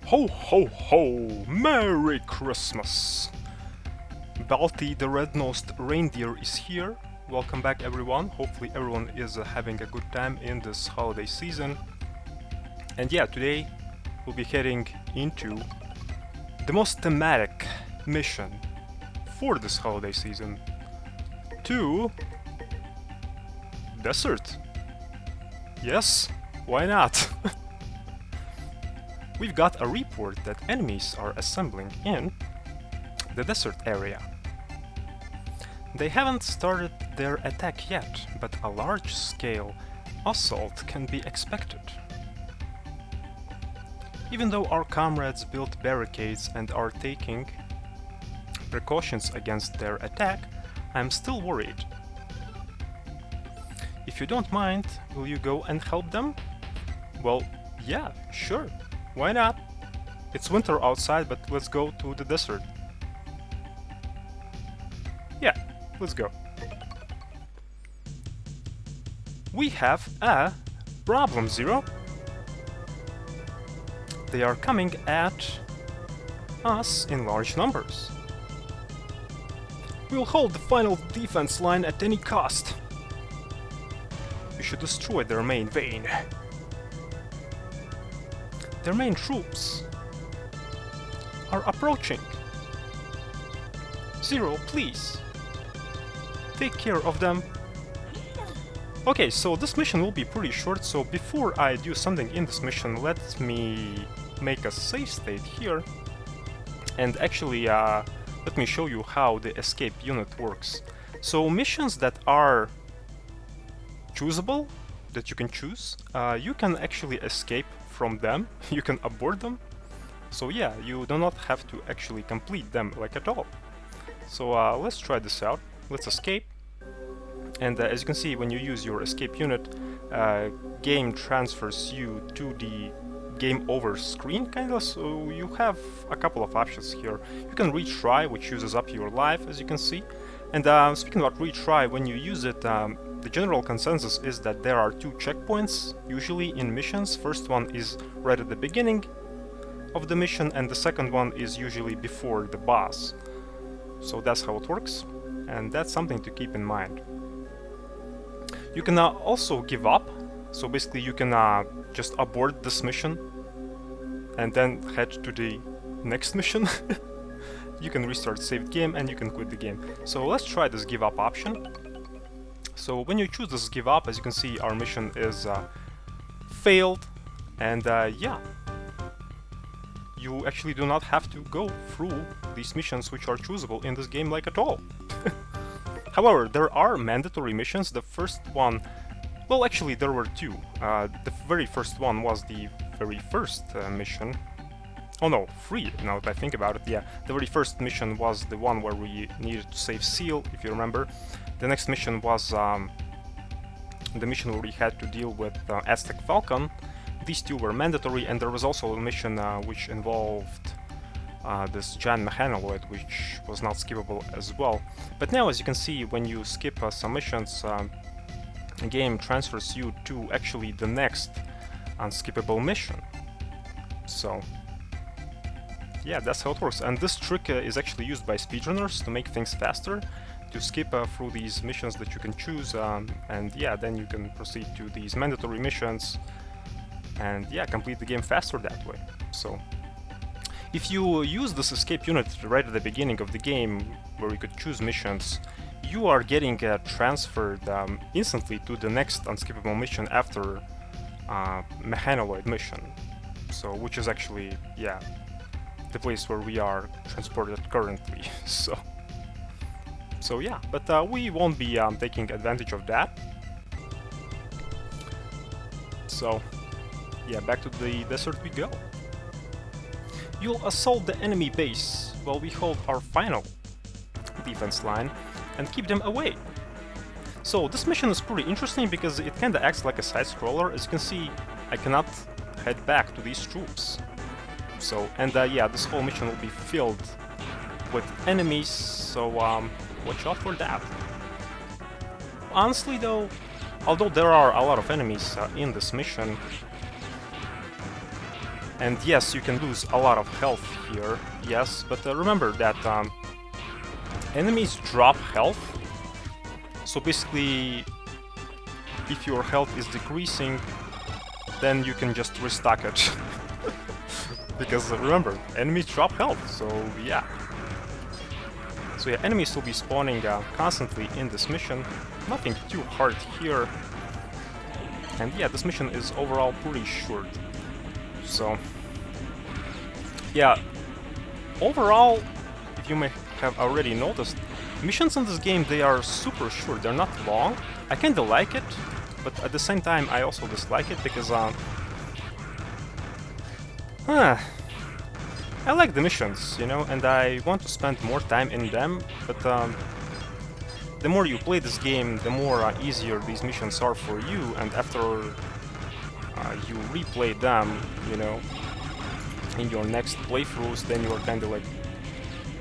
Ho ho ho! Merry Christmas! Balti the red-nosed reindeer is here. Welcome back everyone. Hopefully everyone is having a good time in this holiday season. And yeah, today we'll be heading into the most thematic mission for this holiday season. To desert. Yes, why not? We've got a report that enemies are assembling in the desert area. They haven't started their attack yet, but a large-scale assault can be expected. Even though our comrades built barricades and are taking precautions against their attack, I'm still worried. If you don't mind, will you go and help them? Well, yeah, sure. Why not? It's winter outside, but let's go to the desert. Yeah, let's go. We have a problem, Zero. They are coming at us in large numbers. We'll hold the final defense line at any cost. We should destroy their main vein. Their main troops are approaching. Zero, please. Take care of them. Okay, so this mission will be pretty short, so before I do something in this mission, let me make a save state here. And actually, let me show you how the escape unit works. So missions that are choosable, that you can choose, you can actually escape from them, you can abort them. So yeah, you do not have to actually complete them like at all. So let's try this out. Let's escape. And as you can see, when you use your escape unit, game transfers you to the game over screen, kinda, so you have a couple of options here. You can retry, which uses up your life, as you can see. And speaking about retry, when you use it, the general consensus is that there are two checkpoints, usually in missions. First one is right at the beginning of the mission, and the second one is usually before the boss. So that's how it works, and that's something to keep in mind. You can also give up, so basically you can just abort this mission and then head to the next mission. You can restart saved game and you can quit the game. So let's try this give up option. So when you choose this give up, as you can see, our mission is failed, and yeah, you actually do not have to go through these missions which are choosable in this game like at all. However, there are mandatory missions. The first one, well, actually there were two. The very first one was the very first mission. Oh no, three, now that I think about it, yeah. The very first mission was the one where we needed to save Seal, if you remember. The next mission was the mission where we had to deal with Aztec Falcon. These two were mandatory, and there was also a mission which involved this giant mechanoid, which was not skippable as well. But now, as you can see, when you skip some missions, the game transfers you to actually the next unskippable mission. So yeah, that's how it works. And this trick is actually used by speedrunners to make things faster, to skip through these missions that you can choose, and yeah, then you can proceed to these mandatory missions and yeah, complete the game faster that way. So if you use this escape unit right at the beginning of the game, where you could choose missions, you are getting transferred instantly to the next unskippable mission after Mechanoid mission. So, which is actually, yeah, the place where we are transported currently. So yeah, but we won't be taking advantage of that. So yeah, back to the desert we go. You'll assault the enemy base while we hold our final defense line and keep them away. So this mission is pretty interesting because it kinda acts like a side-scroller. As you can see, I cannot head back to these troops. So, and yeah, this whole mission will be filled with enemies, so watch out for that. Honestly though, although there are a lot of enemies in this mission, And yes, you can lose a lot of health here, yes, but remember that enemies drop health, so basically if your health is decreasing, then you can just restock it. Because remember, enemies drop health, so yeah. So yeah, enemies will be spawning constantly in this mission, nothing too hard here. And yeah, this mission is overall pretty short. So, yeah, overall, if you may have already noticed, missions in this game, they are super short, they're not long. I kinda like it, but at the same time I also dislike it because, I like the missions, you know, and I want to spend more time in them, but the more you play this game, the more easier these missions are for you, and after you replay them, you know, in your next playthroughs, then you're kind of like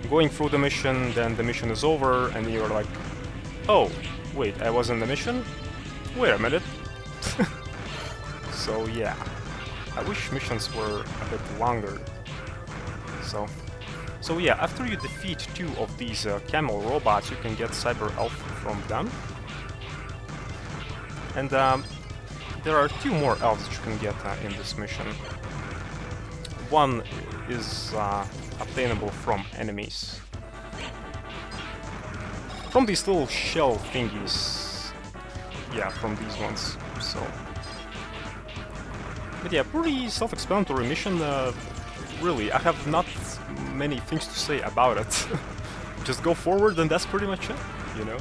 going through the mission, then the mission is over, and you're like, oh, wait, I was in the mission? Wait a minute. So yeah, I wish missions were a bit longer. So yeah, after you defeat 2 of these camel robots, you can get Cyber Elf from them. And there are 2 more elves that you can get in this mission. One is obtainable from enemies. From these little shell thingies. Yeah, from these ones. So. But yeah, pretty self-explanatory mission. Really, I have not many things to say about it. Just go forward and that's pretty much it, you know?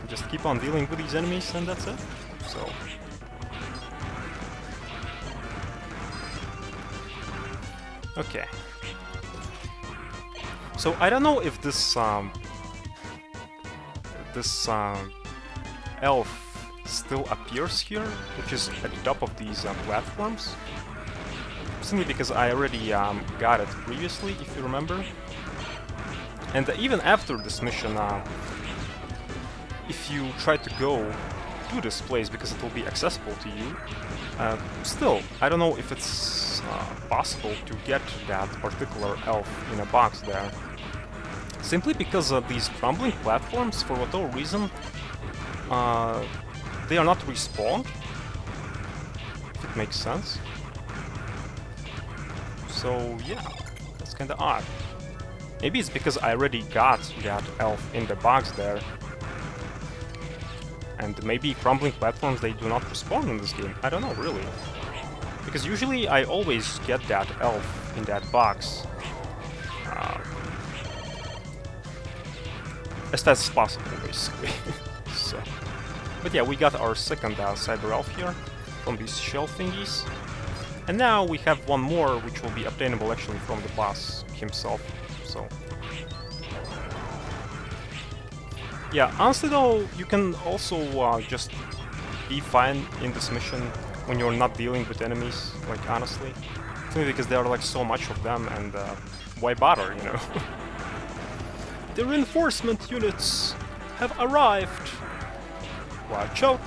Just keep on dealing with these enemies and that's it. So... okay. So I don't know if this elf still appears here, which is at the top of these platforms. Simply because I already got it previously, if you remember. And even after this mission, if you try to go to this place, because it will be accessible to you, still, I don't know if it's possible to get that particular elf in a box there. Simply because these crumbling platforms, for whatever reason, they are not respawned, if it makes sense. So yeah, that's kinda odd. Maybe it's because I already got that elf in the box there. And maybe crumbling platforms, they do not respawn in this game. I don't know, really. Because usually I always get that elf in that box. As fast as possible, basically. So. But yeah, we got our second Cyber Elf here, from these shell thingies. And now we have one more, which will be obtainable actually from the boss himself, so... yeah, honestly though, you can also just be fine in this mission when you're not dealing with enemies, like honestly. Simply because there are like so much of them, and why bother, you know? The reinforcement units have arrived! Watch out!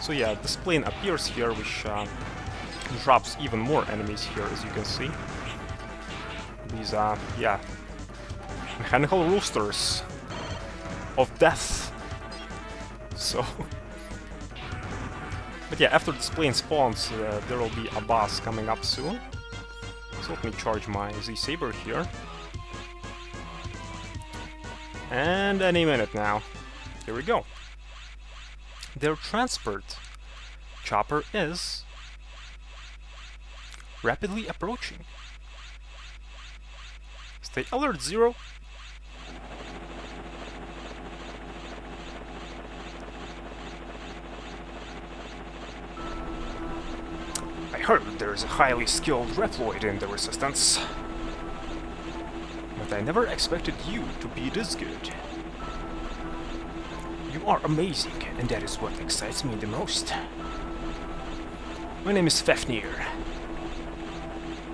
So yeah, this plane appears here, which drops even more enemies here, as you can see. These, yeah, mechanical roosters of death. So... but yeah, after this plane spawns, there will be a boss coming up soon. So let me charge my Z-Saber here. And any minute now. Here we go. Their transport chopper is rapidly approaching. Stay alert, Zero. I heard there's a highly skilled Reploid in the Resistance. But I never expected you to be this good. You are amazing, and that is what excites me the most. My name is Fafnir,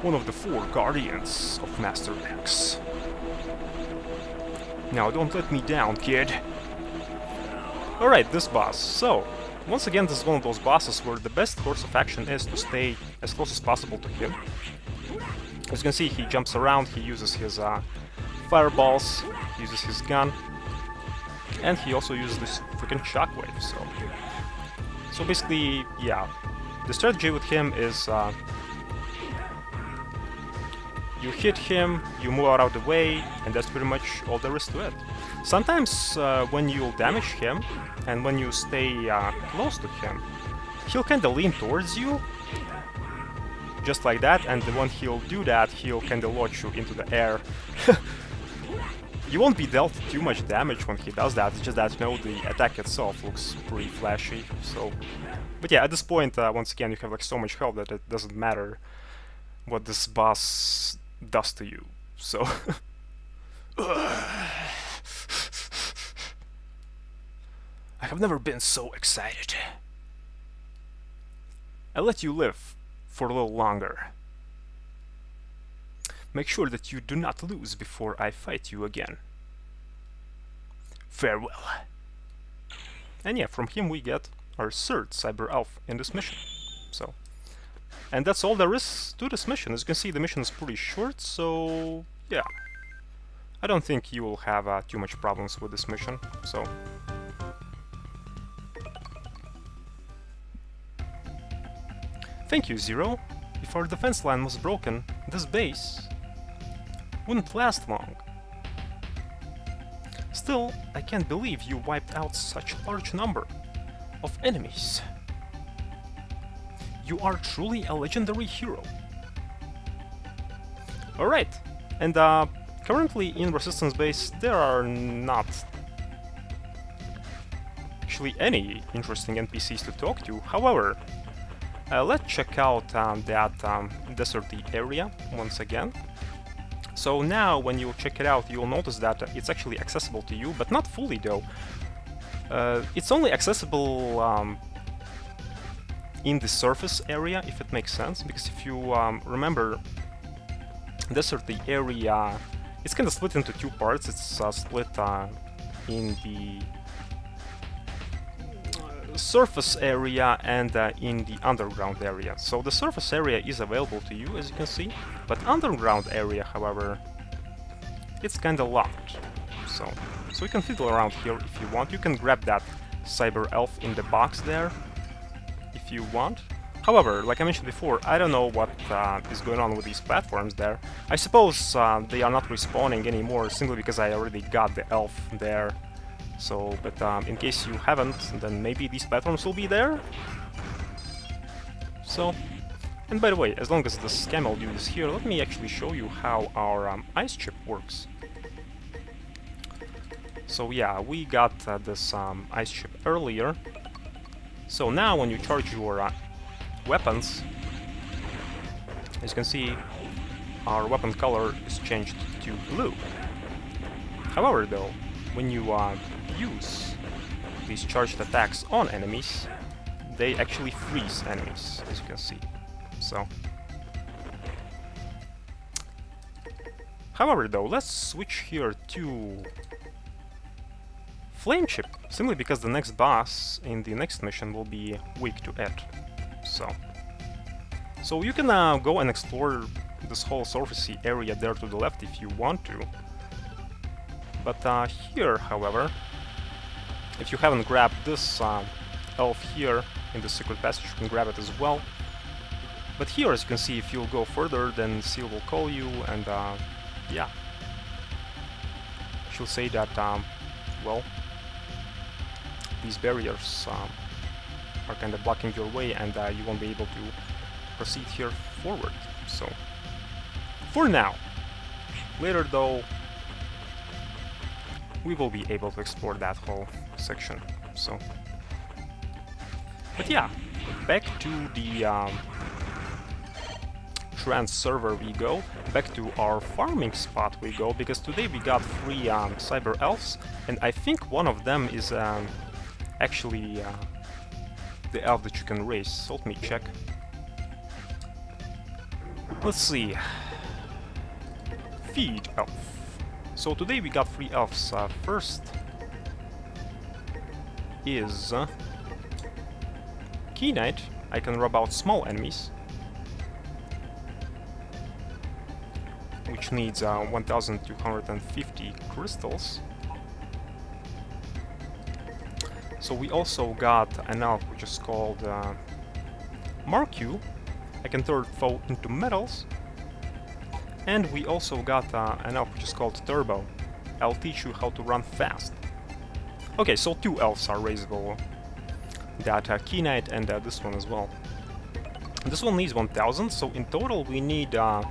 one of the 4 Guardians of Master X. Now don't let me down, kid. Alright, this boss. So, once again, this is one of those bosses where the best course of action is to stay as close as possible to him. As you can see, he jumps around, he uses his fireballs, he uses his gun, and he also uses this freaking shockwave, so basically, yeah, the strategy with him is you hit him, you move out of the way, and that's pretty much all there is to it. Sometimes when you damage him, and when you stay close to him, he'll kinda lean towards you, just like that, and when he'll do that, he'll kinda launch you into the air. You won't be dealt too much damage when he does that, it's just that, you know, the attack itself looks pretty flashy, so... But yeah, at this point, once again, you have like so much health that it doesn't matter what this boss does to you, so... I have never been so excited. I'll let you live for a little longer. Make sure that you do not lose before I fight you again. Farewell. And yeah, from him we get our third Cyber Elf in this mission. So, and that's all there is to this mission. As you can see, the mission is pretty short, so yeah. I don't think you will have too much problems with this mission, so... Thank you, Zero. If our defense line was broken, this base wouldn't last long. Still, I can't believe you wiped out such a large number of enemies. You are truly a legendary hero. Alright, and currently in Resistance Base there are not actually any interesting NPCs to talk to. However, let's check out that deserty area once again. So now when you check it out, you'll notice that it's actually accessible to you, but not fully though. It's only accessible in the surface area, if it makes sense, because if you remember, deserty area, it's kind of split into two parts. It's split in the surface area and in the underground area. So the surface area is available to you, as you can see, but underground area, however, it's kinda locked. So you can fiddle around here if you want. You can grab that Cyber Elf in the box there if you want. However, like I mentioned before, I don't know what is going on with these platforms there. I suppose they are not respawning anymore simply because I already got the elf there. So, but in case you haven't, then maybe these platforms will be there? So, and by the way, as long as the Camel dude is here, let me actually show you how our ice chip works. So yeah, we got this ice chip earlier. So now when you charge your weapons, as you can see, our weapon color is changed to blue. However though, when you use these charged attacks on enemies, they actually freeze enemies, as you can see. So, however though, let's switch here to Flame Chip, simply because the next boss in the next mission will be weak to it. So you can go and explore this whole surfacey area there to the left if you want to. But here, however, if you haven't grabbed this elf here in the secret passage, you can grab it as well. But here, as you can see, if you'll go further, then Seal will call you, and yeah, she'll say that, well, these barriers are kind of blocking your way, and you won't be able to proceed here forward. So, for now. Later, though, we will be able to explore that whole section. So, but yeah, back to the trans server we go, back to our farming spot we go, because today we got 3 Cyber Elves, and I think one of them is actually the elf that you can raise. So let me check. Let's see. Feed elf. So today we got 3 elves. First is Key Knight, I can rub out small enemies, which needs 1250 crystals. So we also got an elf which is called Mark You. I can turn foe into metals. And we also got an elf which is called Turbo. I'll teach you how to run fast. Okay, so 2 elves are raisable. That Key Knight and this one as well. This one needs 1000, so in total we need yeah,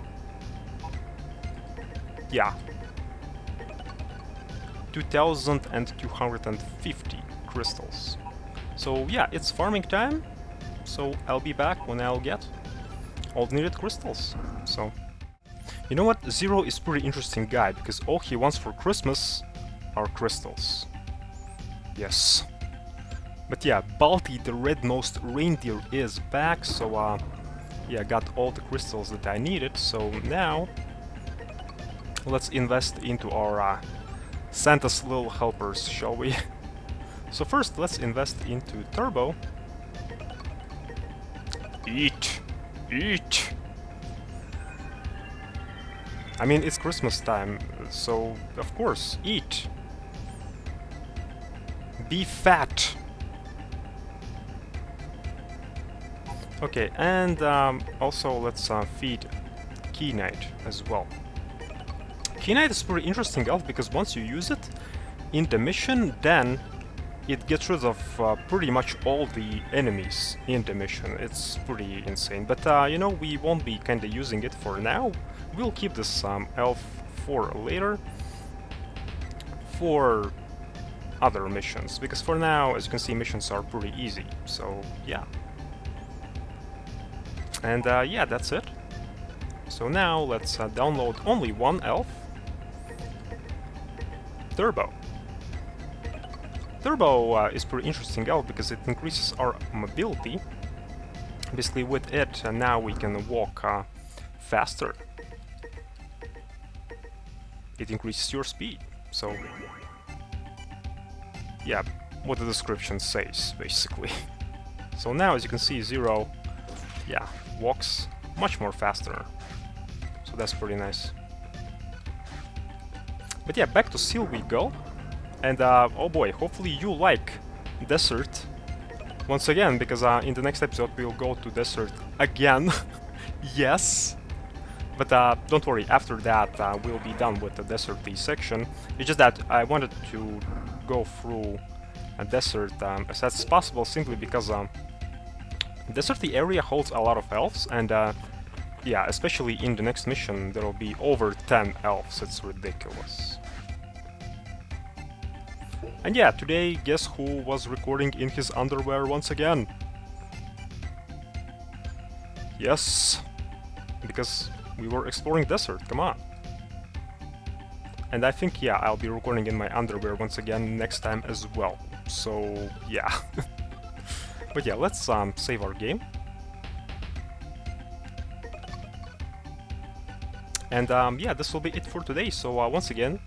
2250 crystals. So yeah, it's farming time, so I'll be back when I'll get all the needed crystals. So, you know what, Zero is pretty interesting guy, because all he wants for Christmas are crystals. Yes. But yeah, Balti the red-nosed reindeer is back, so yeah, got all the crystals that I needed, so now let's invest into our Santa's little helpers, shall we? So first, let's invest into Turbo. Eat! Eat! I mean, it's Christmas time, so of course, eat! Be fat! Okay, and also let's feed Key Knight as well. Key Knight is pretty interesting elf because once you use it in the mission, then it gets rid of pretty much all the enemies in the mission. It's pretty insane. But you know, we won't be kinda using it for now. We'll keep this elf for later, for other missions, because for now, as you can see, missions are pretty easy. So yeah. And yeah, that's it. So now let's download only one elf. Turbo. Turbo is pretty interesting elf because it increases our mobility. Basically with it now we can walk faster. It increases your speed, so yeah, what the description says basically. So now as you can see, Zero, yeah, walks much more faster, so that's pretty nice. But yeah, back to Seal we go, and oh boy, hopefully you like Desert once again, because in the next episode we'll go to Desert again. Yes! But don't worry, after that we'll be done with the Desert-y section. It's just that I wanted to go through a Desert as fast as possible, simply because Desert-y area holds a lot of elves, and yeah, especially in the next mission there will be over 10 elves, it's ridiculous. And yeah, today, guess who was recording in his underwear once again? Yes, because we were exploring Desert, come on. And I think, yeah, I'll be recording in my underwear once again next time as well, so yeah. But yeah, let's save our game. And yeah, this will be it for today, so once again,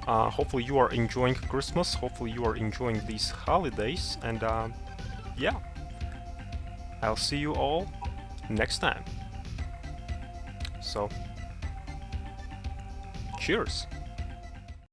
hopefully you are enjoying Christmas, hopefully you are enjoying these holidays, and yeah, I'll see you all next time. So, cheers!